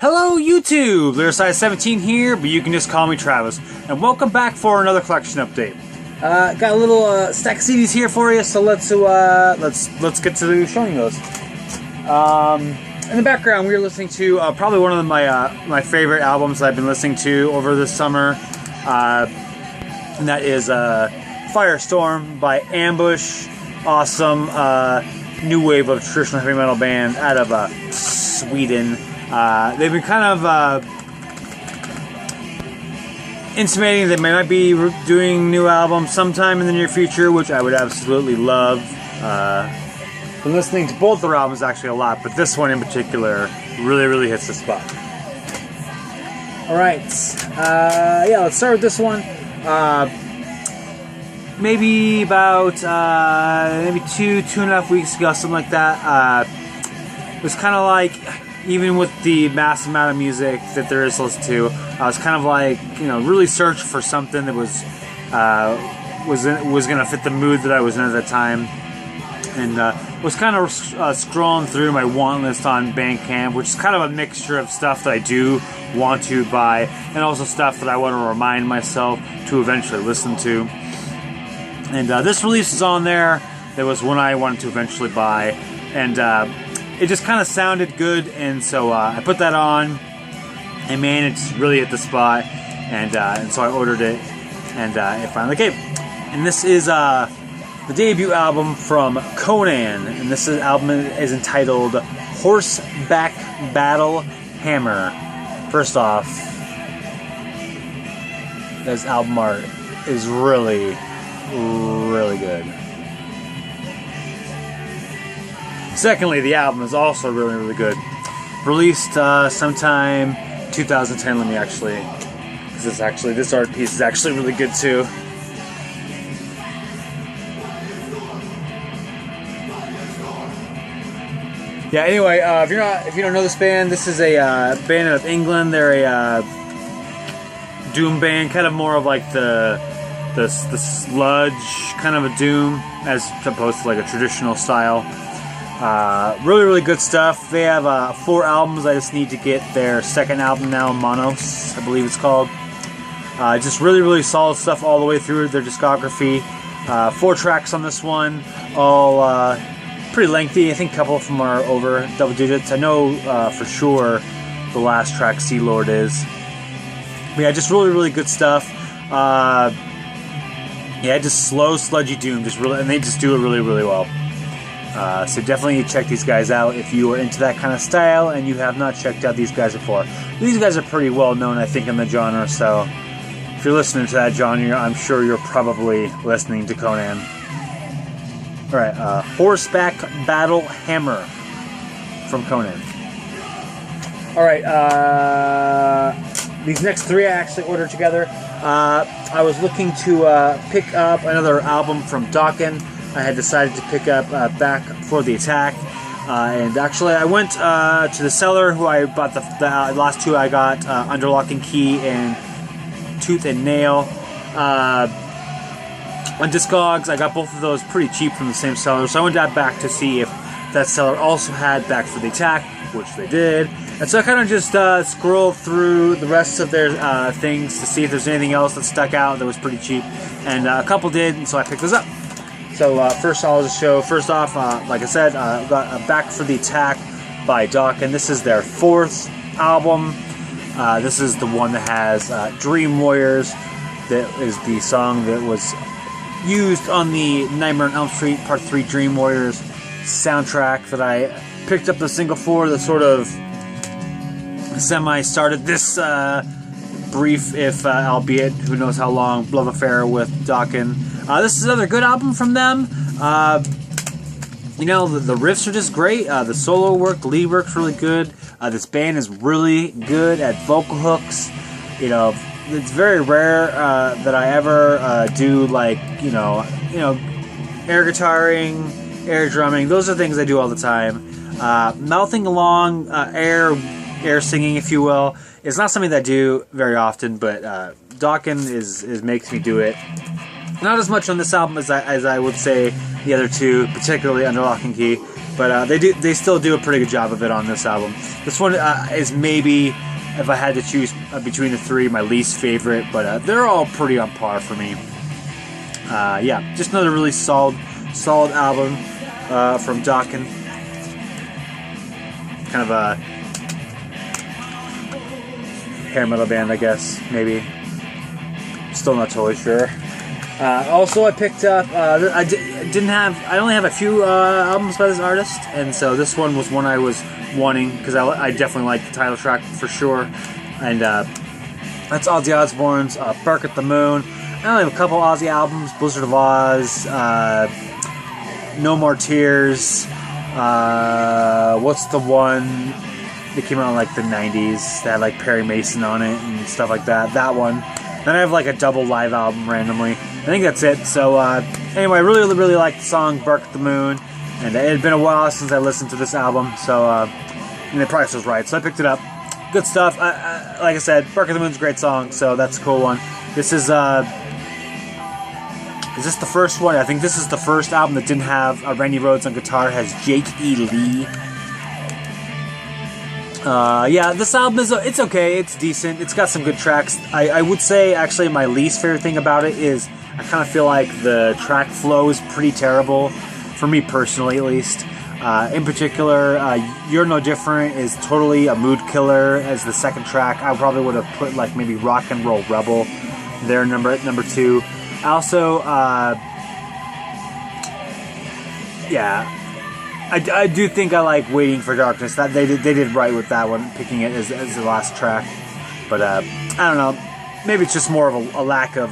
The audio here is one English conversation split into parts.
Hello YouTube, Lyricide17 here, but you can just call me Travis, and welcome back for another collection update. Got a little stack of CDs here for you, so let's get to showing those. In the background, we are listening to probably one of my favorite albums that I've been listening to over this summer, and that is Firestorm by Ambush. Awesome new wave of traditional heavy metal band out of Sweden. They've been kind of intimating they might be doing new albums sometime in the near future, which I would absolutely love. Been listening to both their albums actually a lot, but this one in particular really hits the spot. Alright, yeah, let's start with this one. Maybe about maybe two and a half weeks ago, something like that. It was kind of like, even with the mass amount of music that there is to listen to, I was kind of like, really searching for something that was going to fit the mood that I was in at the time, and was kind of scrolling through my want list on Bandcamp, which is kind of a mixture of stuff that I do want to buy, and also stuff that I want to remind myself to eventually listen to. And this release is on there. That was one I wanted to eventually buy, and it just kind of sounded good, and so I put that on, and man, it just really hit the spot, and so I ordered it, and it finally came. And this is the debut album from Conan, and this album is entitled Horseback Battle Hammer. First off, this album art is really good. Secondly, the album is also really good. Released sometime 2010. Let me actually, because this art piece is actually really good too. Yeah. Anyway, if you don't know this band, this is a band out of England. They're a doom band, kind of more of like the sludge kind of a doom, as opposed to like a traditional style. Really good stuff. They have 4 albums. I just need to get their second album now, Monos, I believe it's called. Just really solid stuff all the way through their discography. 4 tracks on this one, all pretty lengthy. I think a couple of them are over double digits. I know for sure the last track, Sea Lord, is. But yeah, just really good stuff. Yeah, just slow, sludgy doom, and they just do it really well. So definitely check these guys out if you are into that kind of style and you have not checked out these guys before. These guys are pretty well known, I think, in the genre, so if you're listening to that genre, I'm sure you're probably listening to Conan. Alright, Horseback Battle Hammer from Conan. Alright, these next 3 I actually ordered together. I was looking to pick up another album from Dokken. I had decided to pick up Back for the Attack, and actually I went to the seller who I bought the last 2 I got, Under Lock and Key and Tooth and Nail. On Discogs, I got both of those pretty cheap from the same seller, so I went back to see if that seller also had Back for the Attack, which they did. And so I kind of just scrolled through the rest of their things to see if there's anything else that stuck out that was pretty cheap, and a couple did, and so I picked this up. So first I'll just show, first off, like I said, got Back for the Attack by Dokken. This is their 4th album. This is the one that has Dream Warriors. That is the song that was used on the Nightmare on Elm Street Part 3 Dream Warriors soundtrack that I picked up the single for, that sort of semi-started this brief, if albeit who knows how long, love affair with Dokken. This is another good album from them. The riffs are just great. The solo work, the lead work's really good. This band is really good at vocal hooks. It's very rare that I ever do like air guitaring, air drumming. Those are things I do all the time. Mouthing along, air singing, if you will, is not something that I do very often, but Dokken makes me do it. Not as much on this album as I would say the other 2, particularly Under Lock and Key. but they still do a pretty good job of it on this album. This one is maybe, if I had to choose between the three, my least favorite, but they're all pretty on par for me. Yeah, just another really solid album from Dokken. Kind of a hair metal band, I guess, maybe. Still not totally sure. Also, I picked up. I only have a few albums by this artist, and so this one was one I was wanting because I definitely like the title track for sure, and that's Ozzy Osbourne's "Bark at the Moon." I only have a couple Ozzy albums: Blizzard of Oz, No More Tears. What's the one that came out in like the '90s that had like Perry Mason on it and stuff like that? That one. Then I have like a double live album randomly. I think that's it. So anyway, I really like the song "Bark at the Moon," and it had been a while since I listened to this album, so and the price was right, so I picked it up. Good stuff. Like I said, "Bark at the Moon's a great song, so that's a cool one. This is this the first one? I think this is the first album that didn't have Randy Rhoads on guitar. It has Jake E. Lee. Yeah, this album is it's okay. It's decent. It's got some good tracks. I would say actually my least favorite thing about it is I kind of feel like the track flow is pretty terrible for me personally, at least. In particular, "You're No Different" is totally a mood killer as the second track. I probably would have put like maybe "Rock and Roll Rebel" there, number 2. Also, yeah. I do think I like "Waiting for Darkness." That they did right with that one, picking it as the last track. But I don't know. Maybe it's just more of a lack of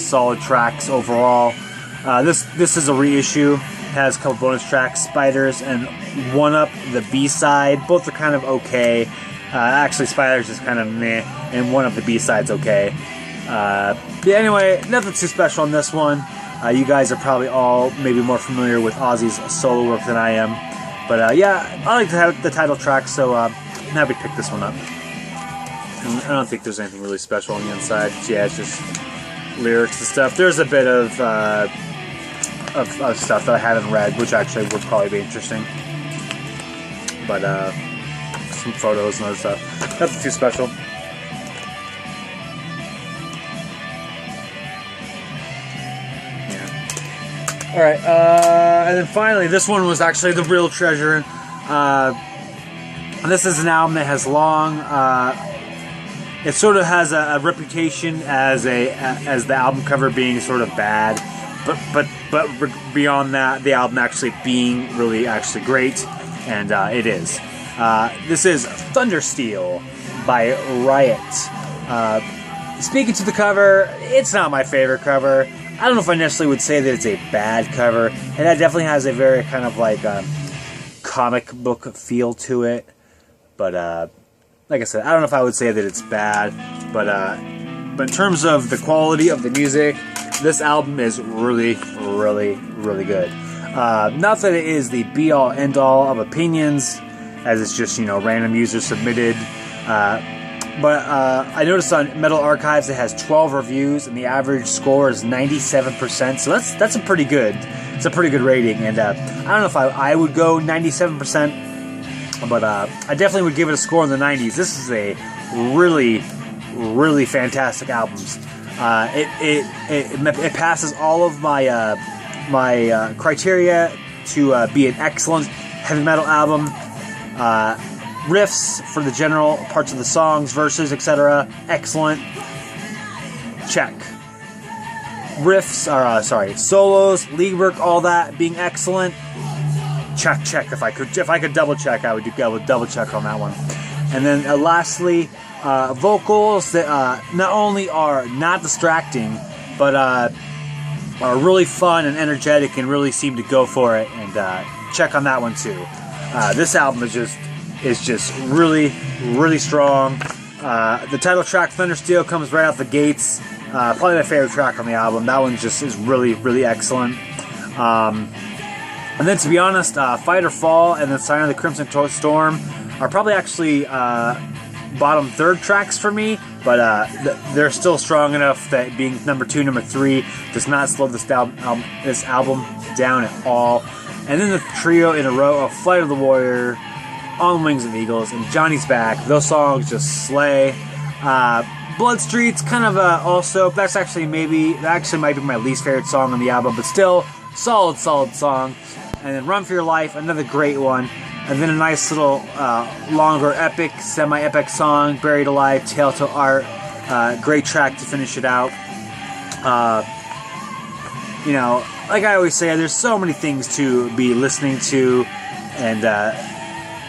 solid tracks overall. This is a reissue. It has a couple bonus tracks, "Spiders" and "One Up," the B-side. Both are kind of okay. Actually, "Spiders" is kind of meh, and "One Up," the B-side's okay. Yeah. Anyway, nothing too special on this one. You guys are probably all maybe more familiar with Ozzy's solo work than I am. But yeah, I like the title track, so I'm happy to pick this one up. And I don't think there's anything really special on the inside. Yeah, it's just lyrics and stuff. There's a bit of stuff that I haven't read, which actually would probably be interesting. But some photos and other stuff. Nothing too special. Alright, and then finally, this one was actually the real treasure. This is an album that has long, it sort of has a reputation as the album cover being sort of bad, but beyond that, the album actually being really actually great, and it is. This is Thundersteel by Riot. Speaking to the cover, it's not my favorite cover. I don't know if I necessarily would say that it's a bad cover, and that definitely has a very kind of like comic book feel to it. But like I said, I don't know if I would say that it's bad, but in terms of the quality of the music, this album is really good. Not that it is the be-all, end-all of opinions, as it's just, you know, random user submitted. But I noticed on Metal Archives it has 12 reviews, and the average score is 97%. So that's a pretty good. It's a pretty good rating, and I don't know if I would go 97%, but I definitely would give it a score in the 90s. This is a really fantastic album. It passes all of my my criteria to be an excellent heavy metal album. Riffs for the general parts of the songs, verses, etc. Excellent. Check. Riffs are solos, lead work, all that being excellent. Check. If I could double check, I would double check on that one. And then lastly, vocals that not only are not distracting, but are really fun and energetic and really seem to go for it. And check on that one too. This album is just really strong. The title track, Thundersteel, comes right out the gates. Probably my favorite track on the album. That one just is really excellent. And then, to be honest, Fight or Fall and then Sign of the Crimson Storm are probably actually bottom third tracks for me, but they're still strong enough that being number 2, number 3 does not slow this album down at all. And then the trio in a row of Flight of the Warrior, On the Wings of Eagles, and Johnny's Back. Those songs just slay. Blood Streets kind of also, that actually might be my least favorite song on the album, but still solid song. And then Run for Your Life, another great one. And then a nice little longer epic, semi-epic song, Buried Alive, Tale to Art. Great track to finish it out. You know, like I always say, there's so many things to be listening to, and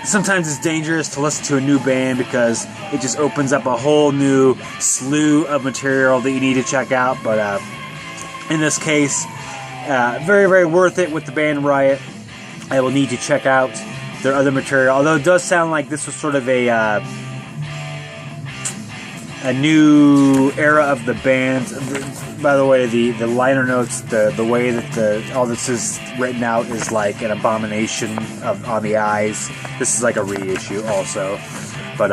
sometimes it's dangerous to listen to a new band because it just opens up a whole new slew of material that you need to check out. But in this case, very, very worth it with the band Riot. I will need to check out their other material, although it does sound like this was sort of a new era of the band. By the way, the liner notes, the way that all this is written out is like an abomination on the eyes. This is like a reissue also. But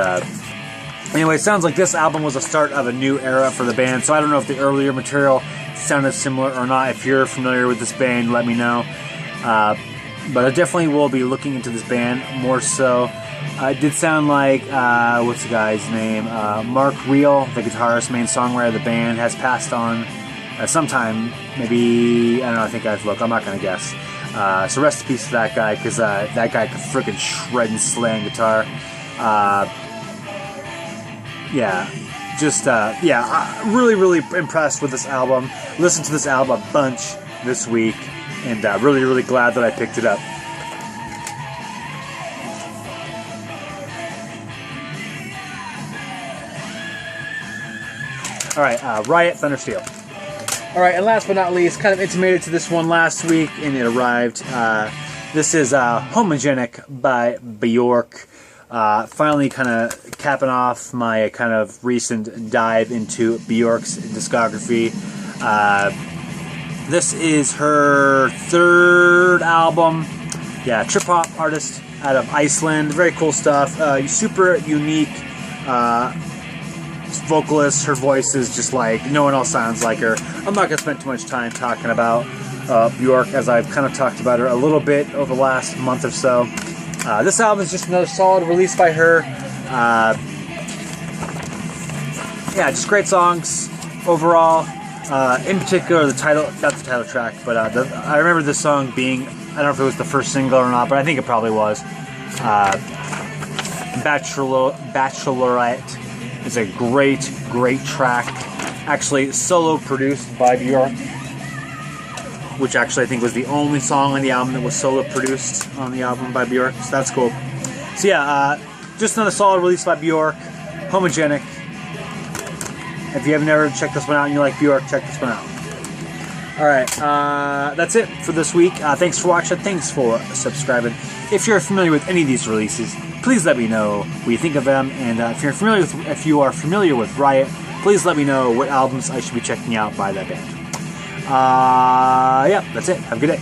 anyway, it sounds like this album was the start of a new era for the band, so I don't know if the earlier material sounded similar or not. If you're familiar with this band, let me know. But I definitely will be looking into this band more so. It did sound like, what's the guy's name? Mark Reel, the guitarist, main songwriter of the band, has passed on sometime, maybe, I don't know, I think I have to look, I'm not going to guess. So rest in peace to that guy, because that guy could freaking shred and slay on guitar. Really, really impressed with this album. Listened to this album a bunch this week, and really, really glad that I picked it up. Alright, Riot, Thundersteel. Alright, and last but not least, kind of intimated to this one last week, and it arrived. This is Homogenic by Björk. Finally kind of capping off my kind of recent dive into Björk's discography. This is her third album. Yeah, trip-hop artist out of Iceland. Very cool stuff. Super unique vocalist. Her voice is just like no one else sounds like her. I'm not going to spend too much time talking about Björk, as I've kind of talked about her a little bit over the last month or so. This album is just another solid release by her. Just great songs overall. In particular, the title, not the title track, but I remember this song being, I don't know if it was the first single or not, but I think it probably was. Bachelorette is a great, great track. Actually, solo produced by Björk, which actually I think was the only song on the album that was solo produced on the album by Björk, so that's cool. So yeah, just another solid release by Björk, Homogenic. If you have never checked this one out and you like Björk, check this one out. Alright, that's it for this week. Thanks for watching, thanks for subscribing. If you're familiar with any of these releases, please let me know what you think of them, and if you are familiar with Riot, please let me know what albums I should be checking out by that band. That's it. Have a good day.